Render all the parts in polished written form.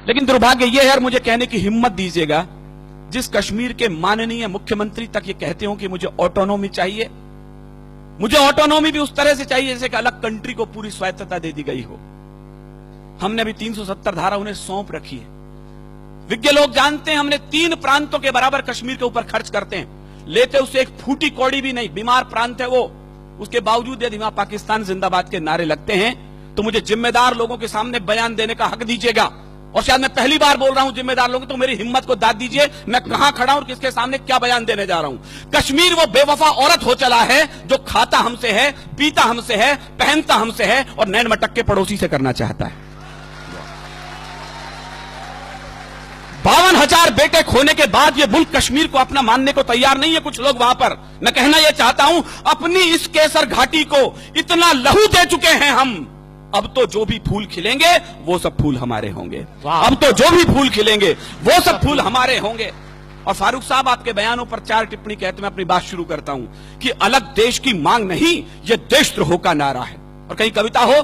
लेकिन दुर्भाग्य यह है, और मुझे कहने की हिम्मत दीजिएगा, जिस कश्मीर के माननीय मुख्यमंत्री तक ये कहते हो कि मुझे ऑटोनॉमी चाहिए, मुझे ऑटोनॉमी भी उस तरह से चाहिए जैसे कि अलग कंट्री को पूरी स्वायत्तता दे दी गई हो। हमने अभी 370 धारा उन्हें सौंप रखी है। विज्ञ लोग जानते हैं हमने 3 प्रांतों के बराबर कश्मीर के ऊपर खर्च करते हैं, लेते उससे एक फूटी कौड़ी भी नहीं। बीमार प्रांत है वो, उसके बावजूद यदि वहां पाकिस्तान जिंदाबाद के नारे लगते हैं तो मुझे जिम्मेदार लोगों के सामने बयान देने का हक दीजिएगा। और शायद मैं पहली बार बोल रहा हूं जिम्मेदार लोगों, तो मेरी हिम्मत को दाद दीजिए, मैं कहां खड़ा हूं और किसके सामने क्या बयान देने जा रहा हूं। कश्मीर वो बेवफा औरत हो चला है जो खाता हमसे है, पीता हमसे है, पहनता हमसे है और नैन मटक के पड़ोसी से करना चाहता है। 52,000 बेटे खोने के बाद ये मुल्क कश्मीर को अपना मानने को तैयार नहीं है कुछ लोग वहां पर। मैं कहना यह चाहता हूं, अपनी इस केसर घाटी को इतना लहू दे चुके हैं हम, अब तो जो भी फूल खिलेंगे वो सब फूल हमारे होंगे। अब तो जो भी फूल खिलेंगे वो सब फूल हमारे होंगे। और फारूक साहब, आपके बयानों पर 4 टिप्पणी कहते मैं अपनी बात शुरू करता हूं कि अलग देश की मांग नहीं, यह देशद्रोह का नारा है। और कहीं कविता हो,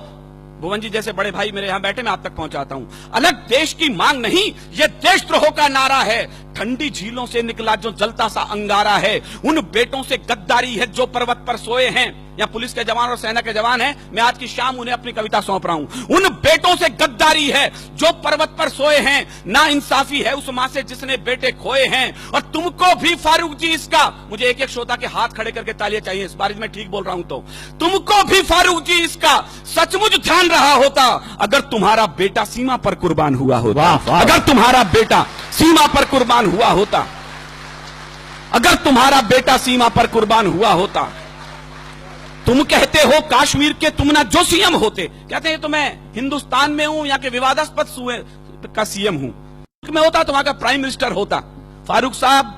भुवन जी जैसे बड़े भाई मेरे यहां बैठे, मैं आप तक पहुंचाता हूं। अलग देश की मांग नहीं, यह देशद्रोह का नारा है। ठंडी झीलों से निकला जो जलता सा अंगारा है, उन बेटों से गद्दारी है जो पर्वत पर सोए हैं। या पुलिस के जवान और सेना के जवान हैं, मैं आज की शाम उन्हें अपनी कविता सौंप रहा हूं। उन बेटों से गद्दारी है जो पर्वत पर सोए हैं, ना इंसाफी है उस मां से जिसने बेटे खोए हैं। और तुमको भी फारूक जी इसका, मुझे एक एक श्रोता के हाथ खड़े करके तालियां चाहिए इस बार मैं ठीक बोल रहा हूं तो, तुमको भी फारूक जी इसका सचमुच ध्यान रहा होता अगर तुम्हारा बेटा सीमा पर कुर्बान हुआ होता। अगर तुम्हारा बेटा सीमा पर कुर्बान हुआ होता, अगर तुम्हारा बेटा सीमा पर कुर्बान हुआ होता। तुम कहते हो काश्मीर के तुम ना जो सीएम होते, कहते हैं तो मैं हिंदुस्तान में हूं या के विवादास्पद सूबे का सीएम हूं, मैं होता तो वहां का प्राइम मिनिस्टर होता। फारूक साहब,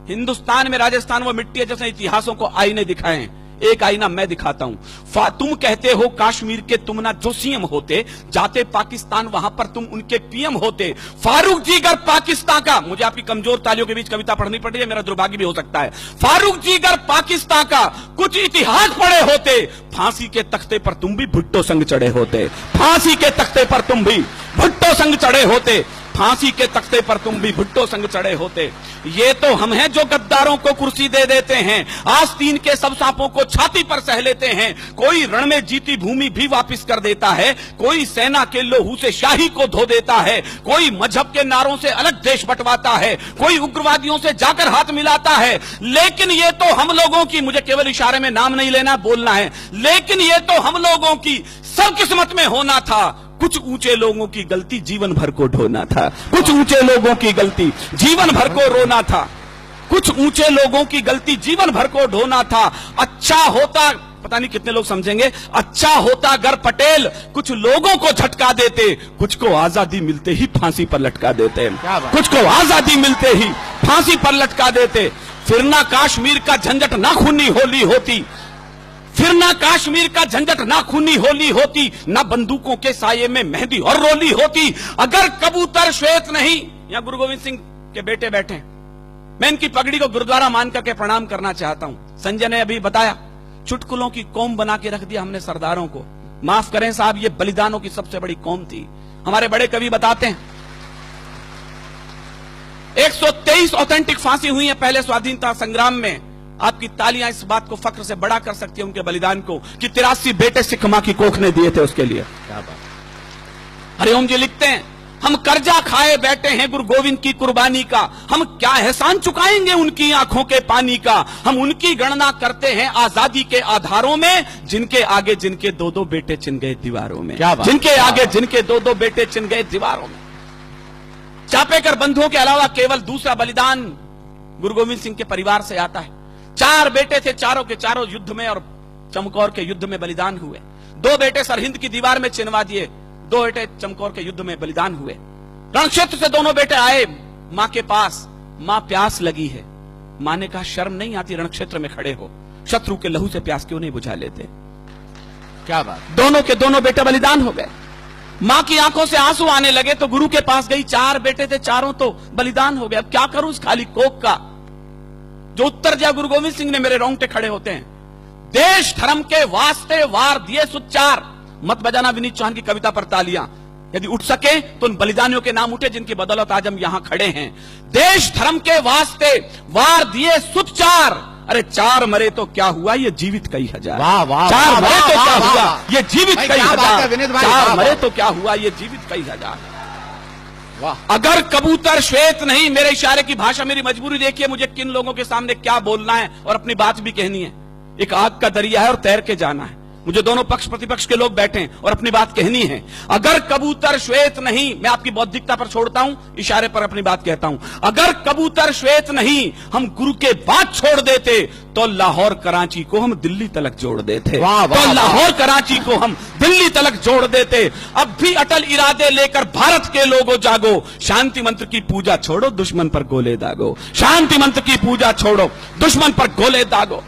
हिंदुस्तान में राजस्थान वो मिट्टी है जिसने इतिहासों को आईने दिखाए हैं, एक आईना मैं दिखाता हूं। तुम कहते हो काश्मीर के तुम ना जो सीएम होते, जाते पाकिस्तान वहां पर तुम उनके पीएम होते। फारूक जी अगर पाकिस्तान का, मुझे आपकी कमजोर तालियों के बीच कविता पढ़नी पड़ रही है, मेरा दुर्भाग्य भी हो सकता है। फारूक जी अगर पाकिस्तान का कुछ इतिहास पढ़े होते, फांसी के तख्ते पर तुम भी भुट्टो संग चढ़े होते। फांसी के तख्ते पर तुम भी भुट्टो संग चढ़े होते। फांसी के तख्ते पर तुम भी भुट्टो संग चढ़े होते। ये तो हम हैं जो गद्दारों को कुर्सी दे देते हैं, आस्तीन के सब सांपों को छाती पर सह लेते हैं। कोई रण में जीती भूमि भी वापस कर देता है, कोई सेना के लोहू से शाही को धो देता है, कोई मजहब के नारों से अलग देश बंटवाता है, कोई उग्रवादियों से जाकर हाथ मिलाता है। लेकिन ये तो हम लोगों की, मुझे केवल इशारे में नाम नहीं लेना, बोलना है, लेकिन ये तो हम लोगों की सब किस्मत में होना था। कुछ ऊंचे लोगों की गलती जीवन भर को ढोना था, कुछ ऊंचे लोगों की गलती जीवन भर को रोना था, कुछ ऊंचे लोगों की गलती जीवन भर को ढोना था। अच्छा होता, पता नहीं कितने लोग समझेंगे, अच्छा होता अगर पटेल कुछ लोगों को झटका देते, कुछ को आजादी मिलते ही फांसी पर लटका देते, कुछ को आजादी मिलते ही फांसी पर लटका देते। फिर ना कश्मीर का झंझट ना खूनी होली होती, फिर ना कश्मीर का झंझट ना खूनी होली होती, ना बंदूकों के साये में मेहंदी और रोली होती। अगर कबूतर श्वेत नहीं, यहां गुरु गोविंद सिंह के बेटे बैठे, मैं इनकी पगड़ी को गुरुद्वारा मान करके प्रणाम करना चाहता हूं। संजय ने अभी बताया, चुटकुलों की कौम बना के रख दिया हमने सरदारों को। माफ करें साहब, ये बलिदानों की सबसे बड़ी कौम थी। हमारे बड़े कवि बताते हैं 123 ऑथेंटिक फांसी हुई है पहले स्वाधीनता संग्राम में। आपकी तालियां इस बात को फख्र से बड़ा कर सकती है उनके बलिदान को कि 83 बेटे सिख मां की कोख ने दिए थे उसके लिए। क्या बात। हरिओम जी लिखते हैं, हम कर्जा खाए बैठे हैं गुरु गोविंद की कुर्बानी का, हम क्या एहसान चुकाएंगे उनकी आंखों के पानी का। हम उनकी गणना करते हैं आजादी के आधारों में, जिनके आगे जिनके 2-2 बेटे चिन गए दीवारों में, जिनके आगे जिनके 2-2 बेटे चिन गए दीवारों में। चापेकर बंधुओं के अलावा केवल दूसरा बलिदान गुरु गोविंद सिंह के परिवार से आता है। 4 बेटे थे, चारों के चारों युद्ध में और चमकौर के युद्ध में बलिदान हुए। 2 बेटे सरहिंद की दीवार में चिनवा दिए, 2 बेटे चमकौर के युद्ध में बलिदान हुए। रणक्षेत्र से दोनों बेटे आए मां के पास, मां प्यास लगी है। मां ने कहा शर्म नहीं आती रणक्षेत्र में खड़े हो, शत्रु के लहू से प्यास क्यों नहीं बुझा लेते। क्या बात। दोनों के दोनों बेटे बलिदान हो गए। मां की आंखों से आंसू आने लगे तो गुरु के पास गई, 4 बेटे थे, चारों तो बलिदान हो गए, अब क्या करूं इस खाली कोख का। जो उत्तर दिया गुरु गोविंद सिंह ने, मेरे रोंगटे खड़े होते हैं। देश धर्म के वास्ते वार दिए सुचार, मत बजाना विनीत चौहान की कविता पर तालियां। यदि उठ सके तो उन बलिदानियों के नाम उठे जिनकी बदौलत आज हम यहां खड़े हैं। देश धर्म के वास्ते वार दिए सुत चार, अरे चार मरे तो क्या हुआ, ये जीवित कई हजार। वाह वाह, चार मरे तो क्या हुआ, ये जीवित भाई, कई क्या बात है हजार। विनीत भाई, चार वाह, मरे वाह। तो क्या हुआ, ये जीवित कई हजार। वाह। अगर कबूतर श्वेत नहीं, मेरे इशारे की भाषा, मेरी मजबूरी देखिए मुझे किन लोगों के सामने क्या बोलना है और अपनी बात भी कहनी है। एक आग का दरिया है और तैर के जाना है। मुझे दोनों पक्ष प्रतिपक्ष के लोग बैठे हैं और अपनी बात कहनी है। अगर कबूतर श्वेत नहीं, मैं आपकी बौद्धिकता पर छोड़ता हूं, इशारे पर अपनी बात कहता हूं। अगर कबूतर श्वेत नहीं, हम गुरु के बाद छोड़ देते तो लाहौर कराची को हम दिल्ली तलक जोड़ देते। वाह, वाह, तो लाहौर कराची को हम दिल्ली तलक जोड़ देते। अब भी अटल इरादे लेकर भारत के लोगों जागो, शांति मंत्र की पूजा छोड़ो, दुश्मन पर गोले दागो। शांति मंत्र की पूजा छोड़ो, दुश्मन पर गोले दागो।